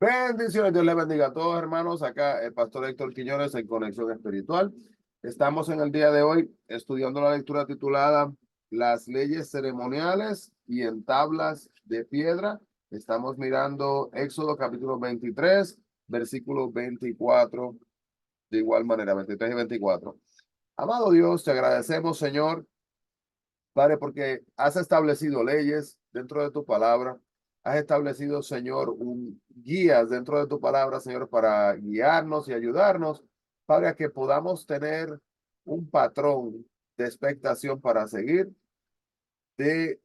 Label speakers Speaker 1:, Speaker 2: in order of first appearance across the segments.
Speaker 1: Bendiciones, Dios les bendiga a todos, hermanos. Acá el pastor Héctor Quiñones en Conexión Espiritual. Estamos en el día de hoy estudiando la lectura titulada Las leyes ceremoniales y en tablas de piedra. Estamos mirando Éxodo capítulo 23, versículos 24, de igual manera, 23 y 24. Amado Dios, te agradecemos, Señor, Padre, porque has establecido leyes dentro de tu palabra. Has establecido, Señor, guías dentro de tu palabra, Señor, para guiarnos y ayudarnos, Padre, a que podamos tener un patrón de expectación para seguir de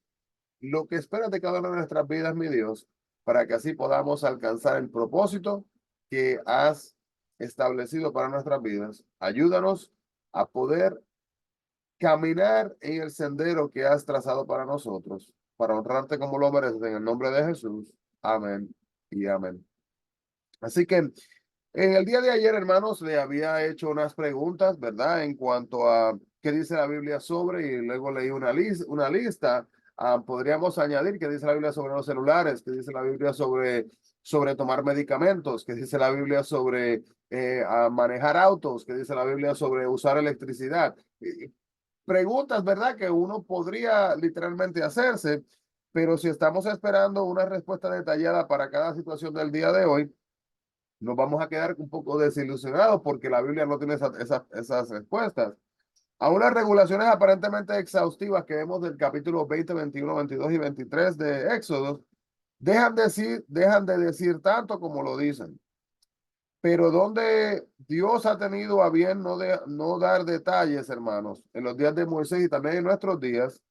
Speaker 1: lo que esperas de cada una de nuestras vidas, mi Dios, para que así podamos alcanzar el propósito que has establecido para nuestras vidas. Ayúdanos a poder caminar en el sendero que has trazado para nosotros, para honrarte como lo mereces en el nombre de Jesús. Amén y amén. Así que en el día de ayer, hermanos, le había hecho unas preguntas, ¿verdad? En cuanto a qué dice la Biblia sobre, y luego leí una lista. Podríamos añadir qué dice la Biblia sobre los celulares, qué dice la Biblia sobre tomar medicamentos, qué dice la Biblia sobre manejar autos, qué dice la Biblia sobre usar electricidad. Preguntas, ¿verdad? Que uno podría literalmente hacerse, pero si estamos esperando una respuesta detallada para cada situación del día de hoy, nos vamos a quedar un poco desilusionados porque la Biblia no tiene esas respuestas. A unas regulaciones aparentemente exhaustivas que vemos del capítulo 20, 21, 22 y 23 de Éxodo, dejan de decir tanto como lo dicen. Pero donde Dios ha tenido a bien no dar detalles, hermanos, en los días de Moisés y también en nuestros días,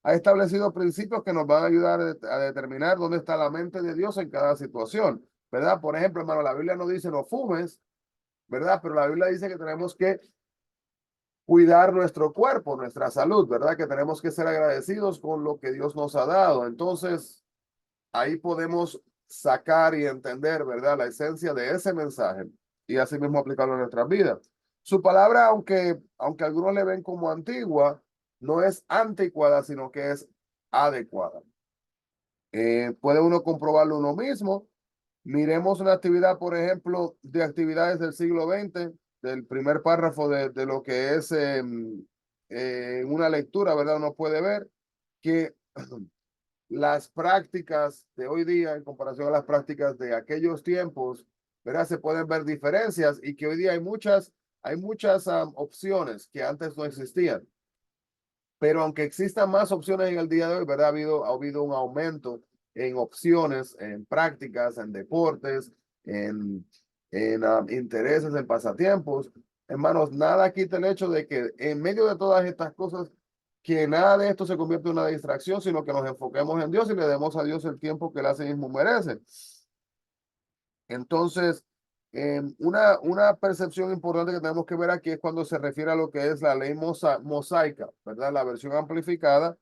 Speaker 1: ha establecido principios que nos van a ayudar a determinar dónde está la mente de Dios en cada situación, ¿verdad? Por ejemplo, hermano, la Biblia no dice no fumes, ¿verdad? Pero la Biblia dice que tenemos que cuidar nuestro cuerpo, nuestra salud, ¿verdad? Que tenemos que ser agradecidos con lo que Dios nos ha dado. Entonces, ahí podemos sacar y entender, ¿verdad? La esencia de ese mensaje y así mismo aplicarlo en nuestras vidas. Su palabra, aunque algunos le ven como antigua, no es anticuada, sino que es adecuada. Puede uno comprobarlo uno mismo. Miremos una actividad, por ejemplo, de actividades del siglo XX, del primer párrafo de lo que es una lectura, ¿verdad? Uno puede ver que las prácticas de hoy día en comparación a las prácticas de aquellos tiempos, ¿verdad? Se pueden ver diferencias y que hoy día hay muchas opciones que antes no existían. Pero aunque existan más opciones en el día de hoy, ¿verdad? Ha habido un aumento en opciones, en prácticas, en deportes, en intereses, en pasatiempos. Hermanos, nada quita el hecho de que en medio de todas estas cosas, que nada de esto se convierta en una distracción, sino que nos enfoquemos en Dios y le demos a Dios el tiempo que Él así mismo merece. Entonces, una percepción importante que tenemos que ver aquí es cuando se refiere a lo que es la ley mosaica, ¿verdad? La versión amplificada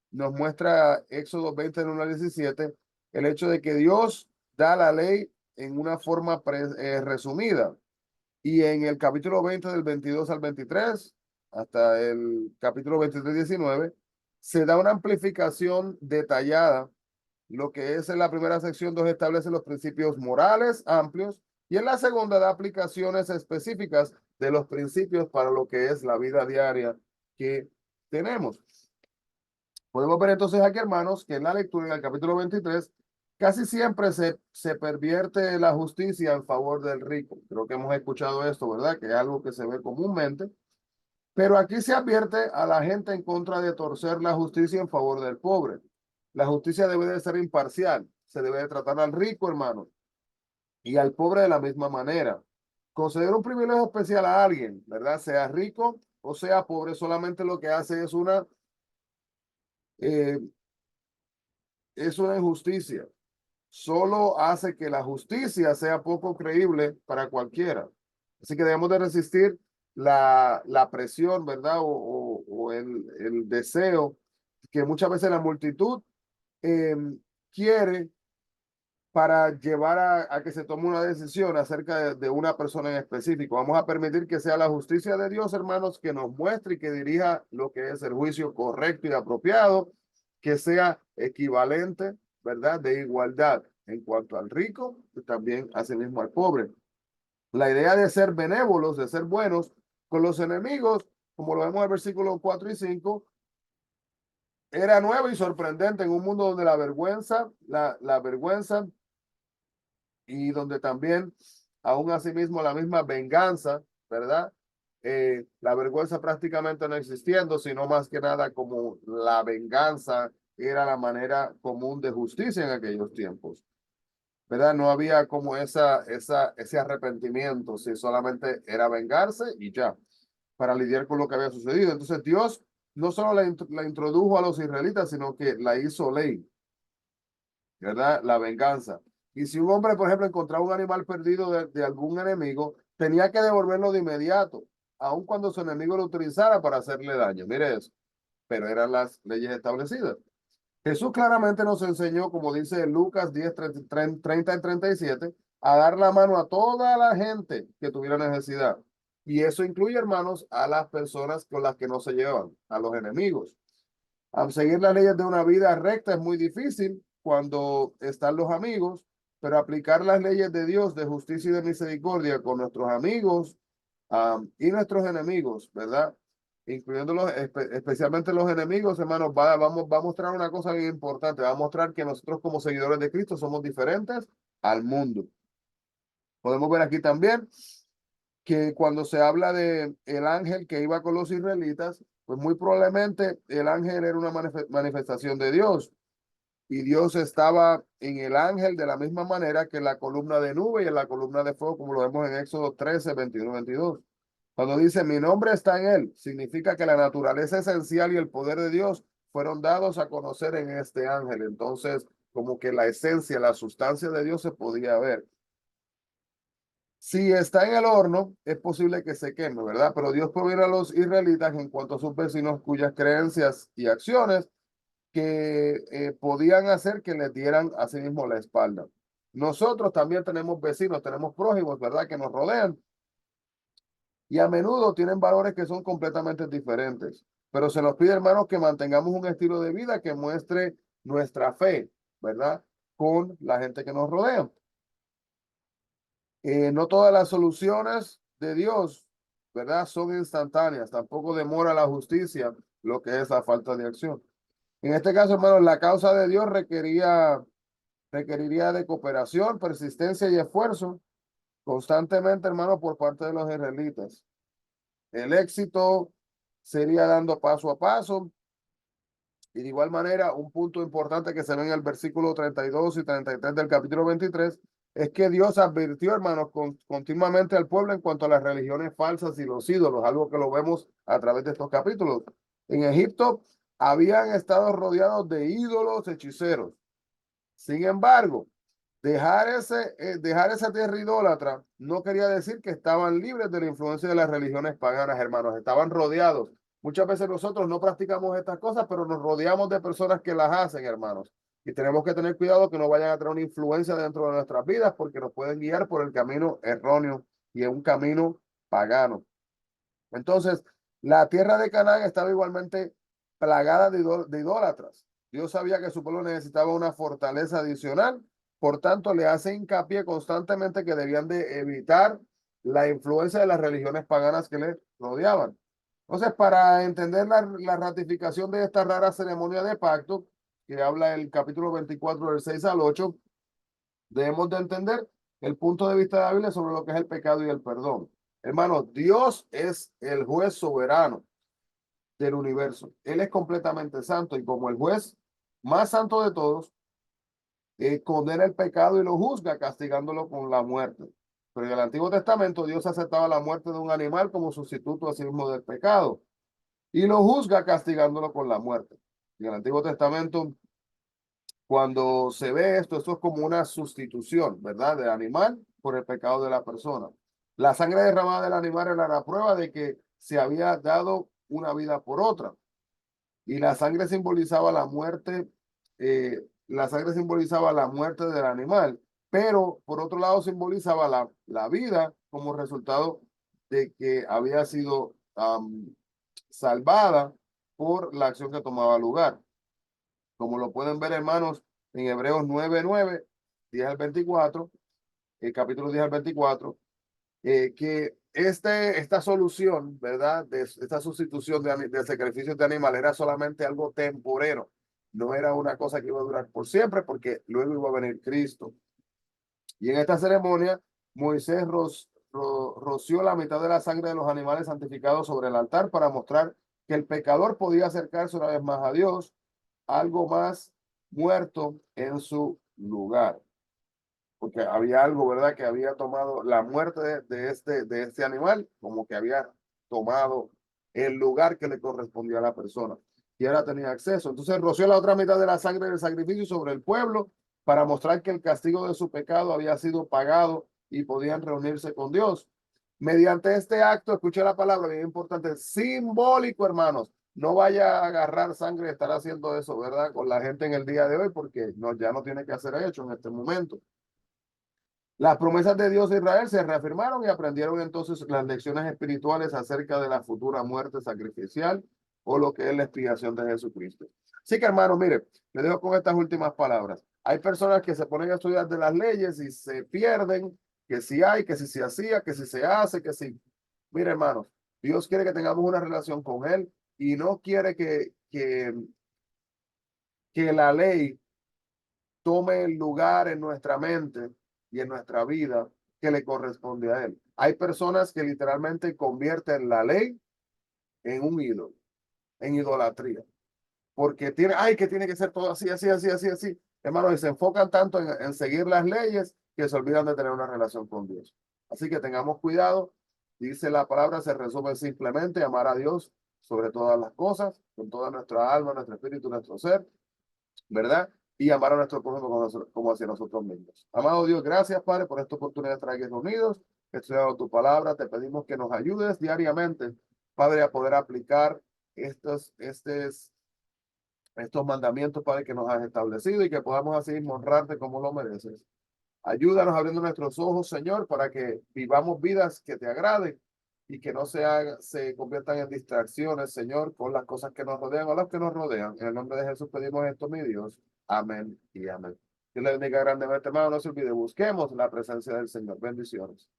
Speaker 1: nos muestra Éxodo 20, en 1 al 17, el hecho de que Dios da la ley en una forma resumida. Y en el capítulo 20 del 22 al 23, hasta el capítulo 23, 19, se da una amplificación detallada. Lo que es en la primera sección 2 establece los principios morales amplios y en la segunda da aplicaciones específicas de los principios para lo que es la vida diaria que tenemos. Podemos ver entonces aquí, hermanos, que en la lectura en el capítulo 23 casi siempre se pervierte la justicia en favor del rico. Creo que hemos escuchado esto, ¿verdad? Que es algo que se ve comúnmente. Pero aquí se advierte a la gente en contra de torcer la justicia en favor del pobre. La justicia debe de ser imparcial. Se debe de tratar al rico, hermano, y al pobre de la misma manera. Conceder un privilegio especial a alguien, ¿verdad? Sea rico o sea pobre, solamente lo que hace eh, es una injusticia. Solo hace que la justicia sea poco creíble para cualquiera. Así que debemos de resistir la presión, ¿verdad? O el deseo que muchas veces la multitud eh, quiere para llevar a que se tome una decisión acerca de una persona en específico. Vamos a permitir que sea la justicia de Dios, hermanos, que nos muestre y que dirija lo que es el juicio correcto y apropiado, que sea equivalente, ¿verdad? De igualdad en cuanto al rico y también asimismo al pobre. La idea de ser benévolos, de ser buenos con los enemigos, como lo vemos en el versículo 4 y 5, era nueva y sorprendente en un mundo donde la vergüenza y donde también, aún asimismo, la misma venganza, ¿verdad? La vergüenza prácticamente no existiendo, sino más que nada como la venganza era la manera común de justicia en aquellos tiempos, ¿verdad? No había como ese arrepentimiento, si solamente era vengarse y ya, para lidiar con lo que había sucedido. Entonces Dios no solo la introdujo a los israelitas, sino que la hizo ley, ¿verdad? La venganza. Y si un hombre, por ejemplo, encontraba un animal perdido de algún enemigo, tenía que devolverlo de inmediato, aun cuando su enemigo lo utilizara para hacerle daño. Mire eso. Pero eran las leyes establecidas. Jesús claramente nos enseñó, como dice Lucas 10, 30 y 37, a dar la mano a toda la gente que tuviera necesidad. Y eso incluye, hermanos, a las personas con las que no se llevan, a los enemigos. Al seguir las leyes de una vida recta es muy difícil cuando están los amigos, pero aplicar las leyes de Dios de justicia y de misericordia con nuestros amigos y nuestros enemigos, ¿verdad? Incluyéndolos, especialmente los enemigos, hermanos, va a mostrar una cosa bien importante, va a mostrar que nosotros como seguidores de Cristo somos diferentes al mundo. Podemos ver aquí también que cuando se habla de el ángel que iba con los israelitas, pues muy probablemente el ángel era una manifestación de Dios y Dios estaba en el ángel de la misma manera que en la columna de nube y en la columna de fuego, como lo vemos en Éxodo 13, 21, 22. Cuando dice mi nombre está en él, significa que la naturaleza esencial y el poder de Dios fueron dados a conocer en este ángel. Entonces, como que la esencia, la sustancia de Dios se podía ver. Si está en el horno, es posible que se queme, ¿verdad? Pero Dios proviene a los israelitas en cuanto a sus vecinos cuyas creencias y acciones que podían hacer que les dieran a sí mismo la espalda. Nosotros también tenemos vecinos, tenemos prójimos, ¿verdad? Que nos rodean y a menudo tienen valores que son completamente diferentes. Pero se nos pide, hermanos, que mantengamos un estilo de vida que muestre nuestra fe, ¿verdad? Con la gente que nos rodea. No todas las soluciones de Dios, ¿verdad? Son instantáneas. Tampoco demora la justicia, lo que es la falta de acción. En este caso, hermanos, la causa de Dios requeriría de cooperación, persistencia y esfuerzo constantemente, hermano, por parte de los israelitas. El éxito sería dando paso a paso. Y de igual manera, un punto importante que se ve en el versículo 32 y 33 del capítulo 23 es que Dios advirtió, hermanos, continuamente al pueblo en cuanto a las religiones falsas y los ídolos, algo que lo vemos a través de estos capítulos. En Egipto habían estado rodeados de ídolos hechiceros. Sin embargo, dejar esa tierra idólatra no quería decir que estaban libres de la influencia de las religiones paganas, hermanos. Estaban rodeados. Muchas veces nosotros no practicamos estas cosas, pero nos rodeamos de personas que las hacen, hermanos. Y tenemos que tener cuidado que no vayan a traer una influencia dentro de nuestras vidas porque nos pueden guiar por el camino erróneo y en un camino pagano. Entonces, la tierra de Canaán estaba igualmente plagada de idólatras. Dios sabía que su pueblo necesitaba una fortaleza adicional, por tanto, le hace hincapié constantemente que debían de evitar la influencia de las religiones paganas que le rodeaban. Entonces, para entender la ratificación de esta rara ceremonia de pacto, que habla el capítulo 24 del 6 al 8, debemos de entender el punto de vista de la Biblia sobre lo que es el pecado y el perdón. Hermano, Dios es el juez soberano del universo. Él es completamente santo y como el juez más santo de todos, condena el pecado y lo juzga castigándolo con la muerte. Pero en el Antiguo Testamento Dios aceptaba la muerte de un animal como sustituto a sí mismo del pecado y lo juzga castigándolo con la muerte. En el Antiguo Testamento, cuando se ve esto, esto es como una sustitución, ¿verdad? Del animal por el pecado de la persona. La sangre derramada del animal era la prueba de que se había dado una vida por otra. Y la sangre simbolizaba la muerte del animal, pero por otro lado simbolizaba la vida como resultado de que había sido salvada por la acción que tomaba lugar. Como lo pueden ver, hermanos, en Hebreos 9:9, 10 al 24, el capítulo 10 al 24, que esta solución, ¿verdad? De esta sustitución de sacrificios de animales era solamente algo temporero. No era una cosa que iba a durar por siempre, porque luego iba a venir Cristo. Y en esta ceremonia, Moisés roció la mitad de la sangre de los animales santificados sobre el altar para mostrar que el pecador podía acercarse una vez más a Dios, algo más muerto en su lugar. Porque había algo, ¿verdad? Que había tomado la muerte de este animal, como que había tomado el lugar que le correspondía a la persona. Y ahora tenía acceso. Entonces roció la otra mitad de la sangre del sacrificio sobre el pueblo para mostrar que el castigo de su pecado había sido pagado y podían reunirse con Dios. Mediante este acto, escuché la palabra, bien importante, simbólico, hermanos. No vaya a agarrar sangre y estar haciendo eso, ¿verdad? Con la gente en el día de hoy, porque no, ya no tiene que hacer hecho en este momento. Las promesas de Dios a Israel se reafirmaron y aprendieron entonces las lecciones espirituales acerca de la futura muerte sacrificial o lo que es la expiación de Jesucristo. Así que, hermano, mire, le dejo con estas últimas palabras. Hay personas que se ponen a estudiar de las leyes y se pierden, que si hay, que si se hacía, que si se hace, que si. Mire, hermanos, Dios quiere que tengamos una relación con Él y no quiere que la ley tome el lugar en nuestra mente y en nuestra vida que le corresponde a Él. Hay personas que literalmente convierten la ley en un ídolo, en idolatría, porque tiene, ay, que tiene que ser todo así, así, así, así, así. Hermanos, y se enfocan tanto en seguir las leyes que se olvidan de tener una relación con Dios. Así que tengamos cuidado. Dice la palabra, se resume simplemente amar a Dios sobre todas las cosas, con toda nuestra alma, nuestro espíritu, nuestro ser, ¿verdad? Y amar a nuestro prójimo como hacia nosotros mismos. Amado Dios, gracias, Padre, por esta oportunidad de estar aquí reunidos, estudiando tu palabra. Te pedimos que nos ayudes diariamente, Padre, a poder aplicar estos mandamientos, Padre, que nos has establecido y que podamos así honrarte como lo mereces. Ayúdanos abriendo nuestros ojos, Señor, para que vivamos vidas que te agraden y que no se conviertan en distracciones, Señor, con las cosas que nos rodean o las que nos rodean. En el nombre de Jesús pedimos esto, mi Dios. Amén y amén. Dios le bendiga grandemente, hermano. No se olvide, busquemos la presencia del Señor. Bendiciones.